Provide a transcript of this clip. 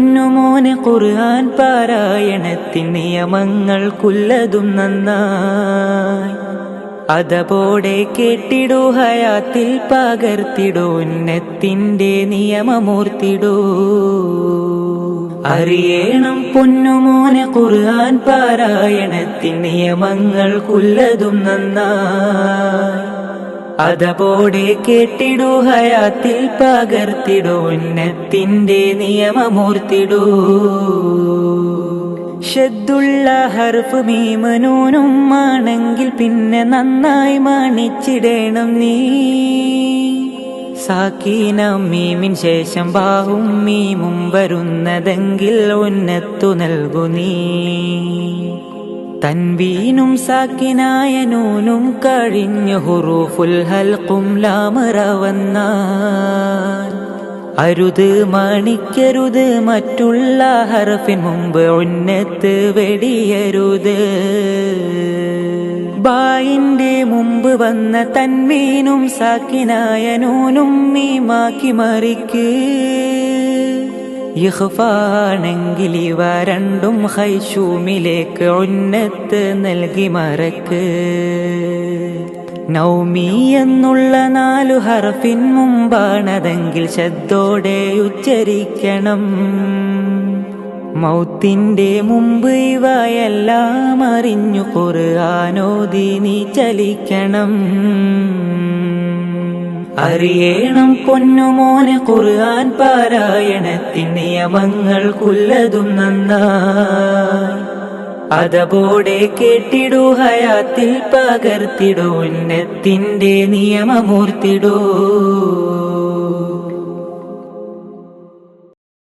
പൊന്നുമോനെ ഖുർആൻ പാരായണത്തിൻ നിയമങ്ങൾക്കുള്ളതും നന്നായി അതപോടെ കേട്ടിടൂ, ഹയാത്തിൽ പകർത്തിടൂ, ഉന്നത്തിന്റെ നിയമമൂർത്തിടൂ. അറിയണം പൊന്നുമോനെ ഖുർആൻ പാരായണത്തിൻ നിയമങ്ങൾക്കുള്ളതും നന്നായി അതപോടെ കേട്ടിടൂ, ഹയാത്തിൽ പകർത്തിടൂ, ഉന്നത്തിന്റെ നിയമമൂർത്തിടൂ. ഷദ്ദുള്ള ഹർഫ് മീമ് നൂനും ആണെങ്കിൽ പിന്നെ നന്നായി മാണിച്ചിടേണം നീ. സാക്കീനം മീമിൻ ശേഷം ബാഹും മീമും വരുന്നതെങ്കിൽ ഉന്നത്തു നൽകു നീ. തൻവീനും സാക്കിനായ നൂനും കഴിഞ്ഞു ഹുറൂഫുൽ ഹൽഖും ലാമറ വന്നാൽ അരുത് മാണിക്കരുത്, മറ്റുള്ള ഹർഫിൻ മുമ്പ് ഉന്നത്ത് വെടിയരുത്. ബായിന്റെ മുമ്പ് വന്ന തൻവീനും സാക്കിനായ നൂനും മീമാക്കി മറിക്ക്. ഇഖ്ഫാണെങ്കിൽ ഇവ രണ്ടും ഖൈശൂമിലേക്ക് ഉന്നത്ത് നൽകി മറക്ക്. നൗമി എന്നുള്ള 4 ഹർഫിൻ മുമ്പാണതെങ്കിൽ ശബ്ദോടെ ഉച്ചരിക്കണം. മൗത്തിന്റെ മുമ്പ് ഇവയെല്ലാം അറിഞ്ഞു ഖുർആനോദി നീ ചലിക്കണം. അറിയണം പൊന്നുമോനെ ഖുർആൻ പാരായണത്തിൻ നിയമങ്ങൾക്കുള്ളതും നന്നായി അതപോടെ കേട്ടിടൂ, ഹയാത്തിൽ പകർത്തിടൂ, ഉന്നത്തിന്റെ നിയമമൂർത്തിടൂ.